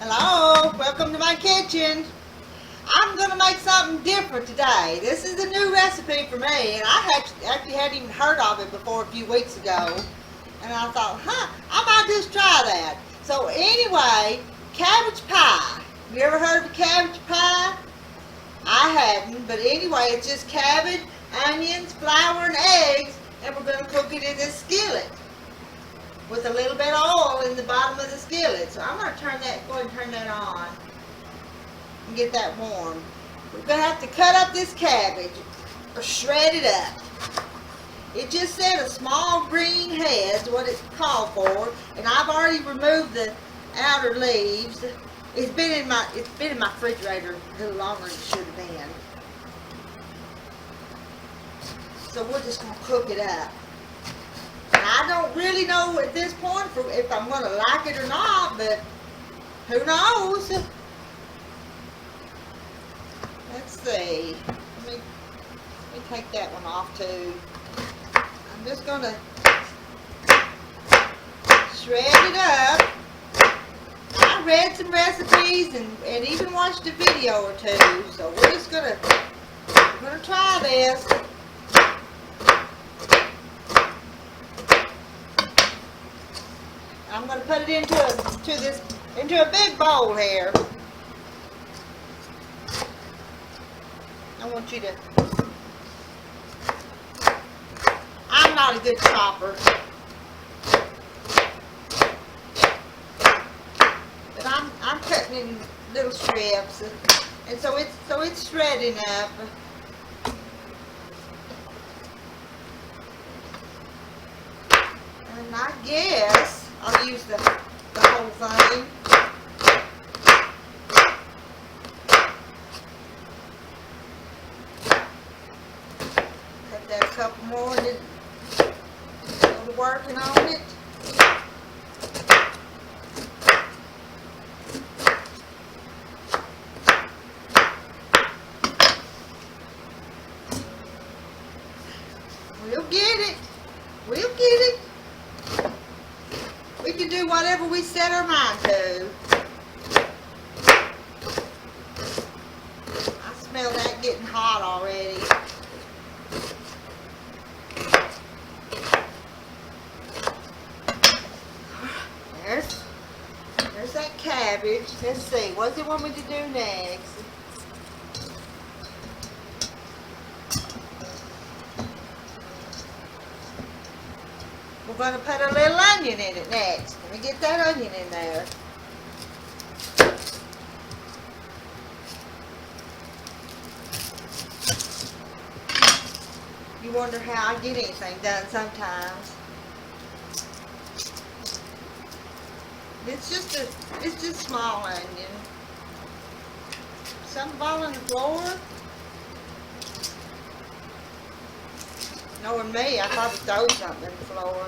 Hello, welcome to my kitchen. I'm going to make something different today. This is a new recipe for me, and I actually hadn't even heard of it before a few weeks ago. And I thought, I might just try that. So anyway, cabbage pie. You ever heard of cabbage pie? I hadn't, but anyway, it's just cabbage, onions, flour, and eggs, and we're going to cook it in this skillet with a little bit of oil in the bottom of the skillet. So I'm going to go ahead and turn that on and get that warm. We're going to have to cut up this cabbage or shred it up. It just said a small green head is what it's called for, and I've already removed the outer leaves. It's been in my refrigerator a little longer than it should have been. So we're just going to cook it up. I don't really know at this point if I'm going to like it or not, but who knows? Let's see. Let me take that one off too. I'm just going to shred it up. I read some recipes and even watched a video or two, so we're just going to try this. I'm going to put it into a big bowl here. I want you to. I'm not a good chopper, but I'm cutting in little strips, and so it's shredding up. And I guess I'll use the whole thing. Cut that a couple more and then go to working on it. We'll get it. We'll get it. We can do whatever we set our mind to. I smell that getting hot already. There's that cabbage. Let's see, what does it want me to do next? We're going to put a little onion in it next. Let me get that onion in there. You wonder how I get anything done sometimes. It's just small onion. Something fall on the floor. Knowing me, I probably throw something in the floor.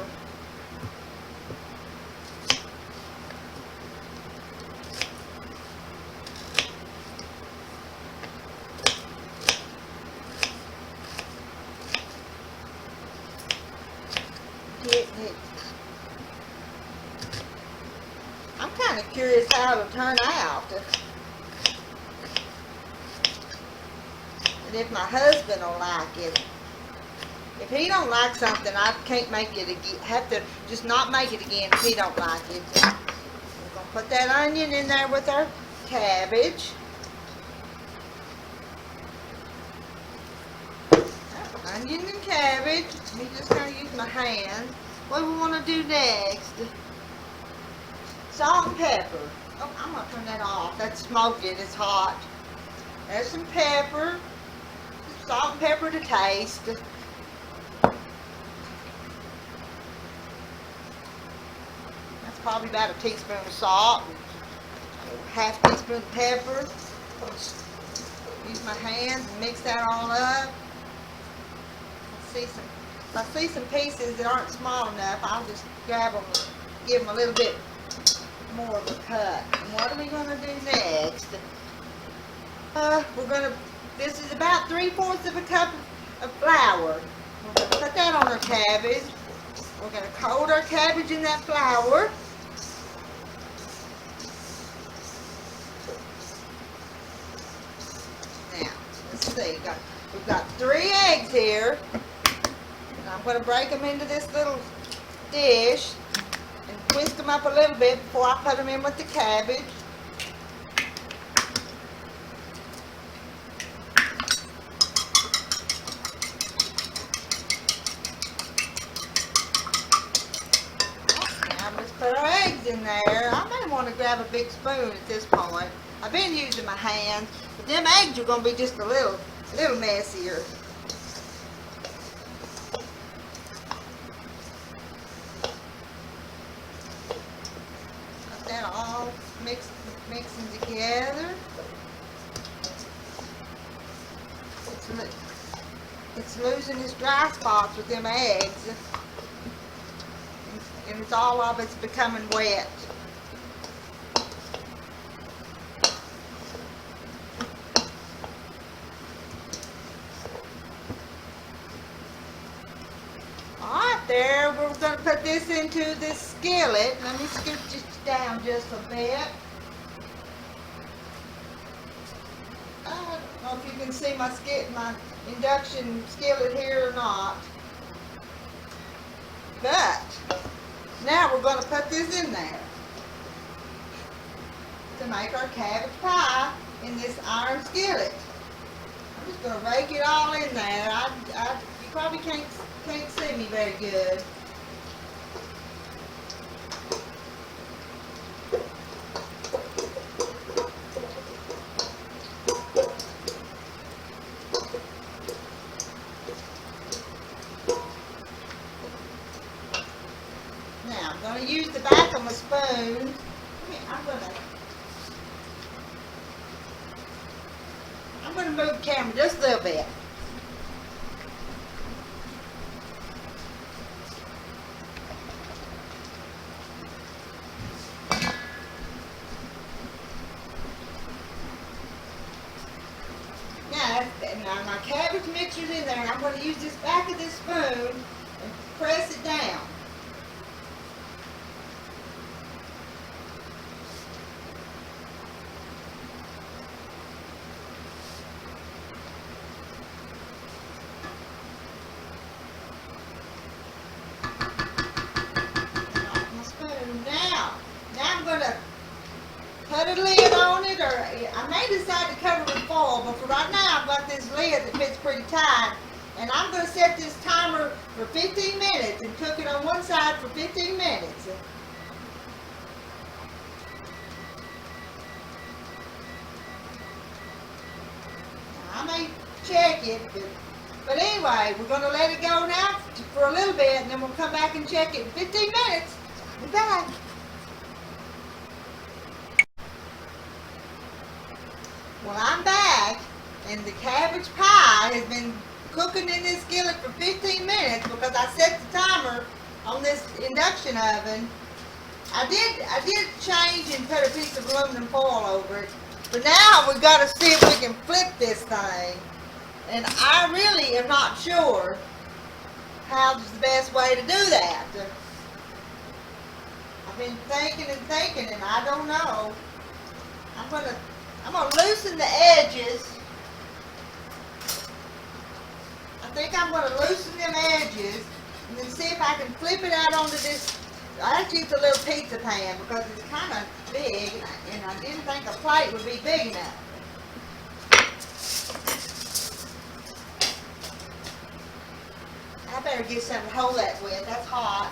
I'm kind of curious how it'll turn out. And if my husband will like it. If he don't like something, I can't make it again. Have to just not make it again if he don't like it. We're gonna put that onion in there with our cabbage. Onion and cabbage. Me just gonna use my hand. What do we want to do next? Salt and pepper. Oh, I'm gonna turn that off. That's smoking. It's hot. There's some pepper. Salt and pepper to taste. Probably about a teaspoon of salt, half teaspoon of pepper. Use my hands and mix that all up. If I see some pieces that aren't small enough, I'll just grab them and give them a little bit more of a cut. And what are we going to do next? This is about 3/4 of a cup of flour. We're going to put that on our cabbage. We're going to coat our cabbage in that flour. We've got 3 eggs here. And I'm going to break them into this little dish and whisk them up a little bit before I put them in with the cabbage. Now let's put our eggs in there. I may want to grab a big spoon at this point. I've been using my hands, but them eggs are going to be just a little messier. Got that all mixing together. It's losing its dry spots with them eggs, and it's all of it's becoming wet. There, we're going to put this into this skillet. Let me scoop this down just a bit. I don't know if you can see my induction skillet here or not. But now we're going to put this in there to make our cabbage pie in this iron skillet. I'm just going to rake it all in there. You probably can't see me very good. Now I'm going to use the back of my spoon. I'm going to move the camera just a little bit. Now my cabbage mixer's in there, and I'm going to use this back of this spoon and press it down. My spoon. Now I'm going to put a lid on it, or I may decide to cover it with foil, but for right now I've got this lid that fits pretty tight, and I'm going to set this timer for 15 minutes and cook it on one side for 15 minutes. Now, I may check it, but anyway, we're going to let it go now for a little bit, and then we'll come back and check it in 15 minutes. I'll be back. Well, I'm back, and the cabbage pie has been cooking in this skillet for 15 minutes because I set the timer on this induction oven. I did change and put a piece of aluminum foil over it, but now we've got to see if we can flip this thing, and I really am not sure how's the best way to do that. I've been thinking and I don't know. I'm gonna loosen the edges. I think I'm gonna loosen them edges and then see if I can flip it out onto this. Actually, it's a little pizza pan because it's kind of big, and I didn't think a plate would be big enough. I better get something to hold that with. That's hot.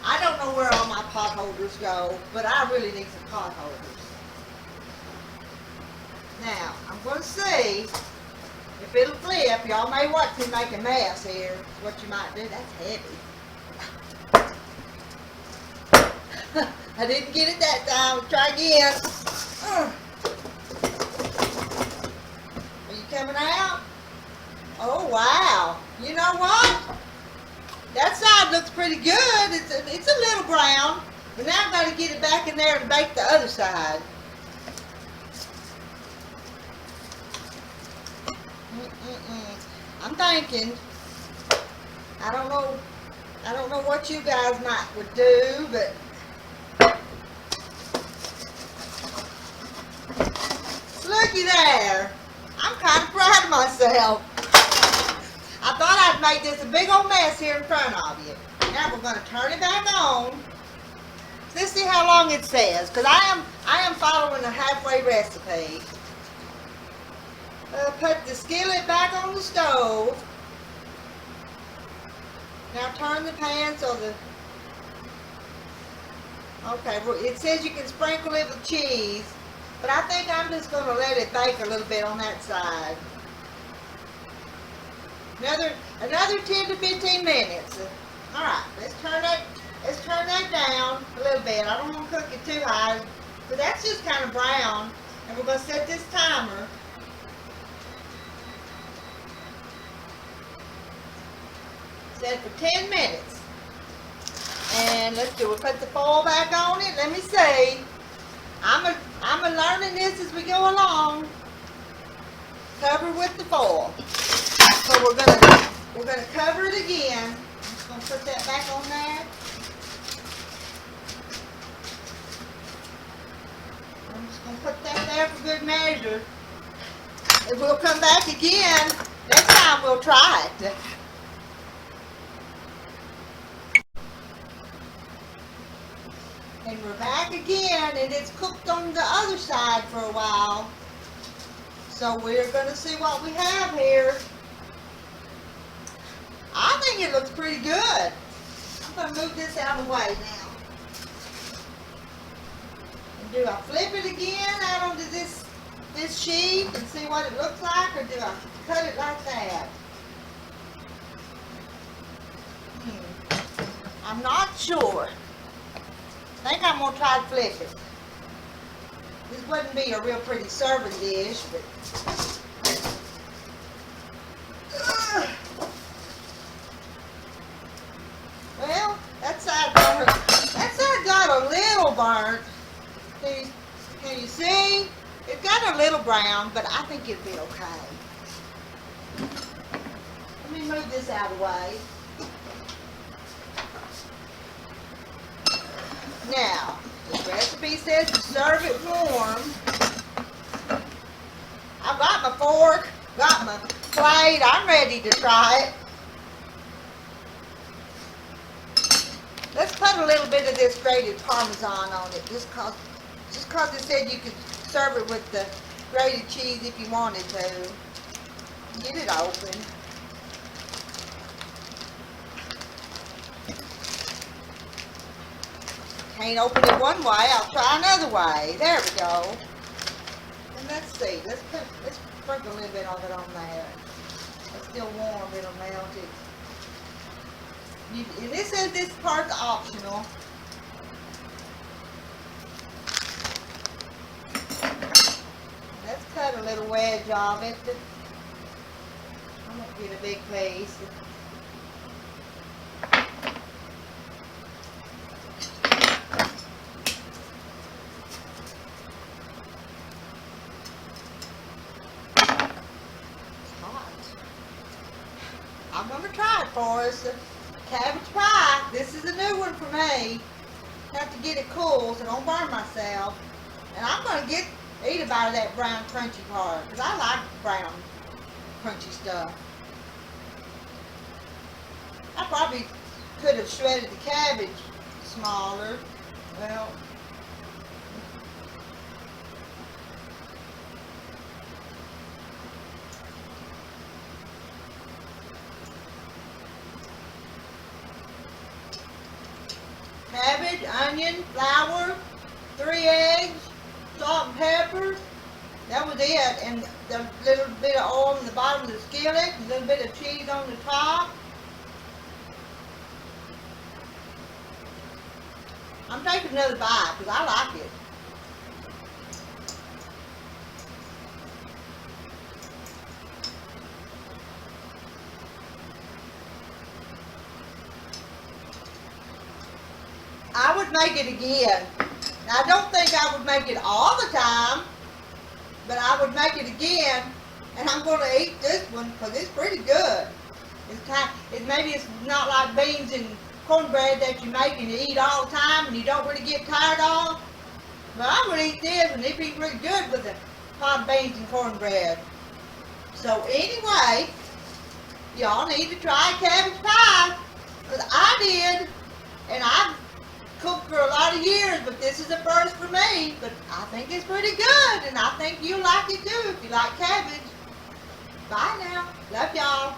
I don't know where all my pot holders go, but I really need some pot holders. Now, I'm going to see if it'll flip. Y'all may watch me make a mess here. That's what you might do. That's heavy. I didn't get it that time. Let's try again. Are you coming out? Oh, wow. You know what? That side looks pretty good. It's a little brown, but now I've got to get it back in there and bake the other side. I'm thinking, I don't know what you guys would do, but looky there. I'm kind of proud of myself. I thought I'd made this a big old mess here in front of you. Now we're going to turn it back on. Let's see how long it says, because I am following a halfway recipe. Put the skillet back on the stove. Now turn the pan so the... Okay, well, it says you can sprinkle it with cheese, but I think I'm just going to let it bake a little bit on that side. Another 10 to 15 minutes. All right, let's turn that down a little bit. I don't want to cook it too high, but that's just kind of brown. And we're going to set this timer. Set for 10 minutes. And let's do it. Put the foil back on it. Let me see. I'm learning this as we go along. Cover with the foil. So we're gonna cover it again. I'm just gonna put that back on there. I'm just gonna put that there for good measure. And we'll come back again. Next time we'll try it. And we're back again, and it's cooked on the other side for a while. So we're going to see what we have here. I think it looks pretty good. I'm going to move this out of the way now. And do I flip it again out onto this sheet and see what it looks like, or do I cut it like that? I'm not sure. I think I'm going to try to flip it. This wouldn't be a real pretty serving dish, but... Well, that side got a little burnt. Can you see? It got a little brown, but I think it'll be okay. Let me move this out of the way. Now, the recipe says to serve it warm. I've got my fork, got my plate, I'm ready to try it. Let's put a little bit of this grated Parmesan on it, just cause it said you could serve it with the grated cheese if you wanted to. Get it open. Can't open it one way, I'll try another way. There we go. And let's see, let's sprinkle a little bit of it on there. It's still warm, it'll melt it. And this says this part's optional. Let's cut a little wedge of it. I'm going to get a big piece. I'm going to try it for us. Cabbage pie. This is a new one for me. Have to get it cool so I don't burn myself. And I'm going to eat a bite of that brown crunchy part, because I like brown crunchy stuff. I probably could have shredded the cabbage smaller. Well, cabbage, onion, flour, 3 eggs, salt and pepper. That was it. And the little bit of oil in the bottom of the skillet, a little bit of cheese on the top. I'm taking another bite because I like it. I would make it again. Now, I don't think I would make it all the time, but I would make it again, and I'm going to eat this one because it's pretty good. Maybe it's not like beans and cornbread that you make and you eat all the time and you don't really get tired of, but I would eat this and it'd be really good with pot beans and cornbread. So anyway, y'all need to try cabbage pie. Because I did. And I've cooked for a lot of years, but this is a first for me. But I think it's pretty good. And I think you'll like it too if you like cabbage. Bye now. Love y'all.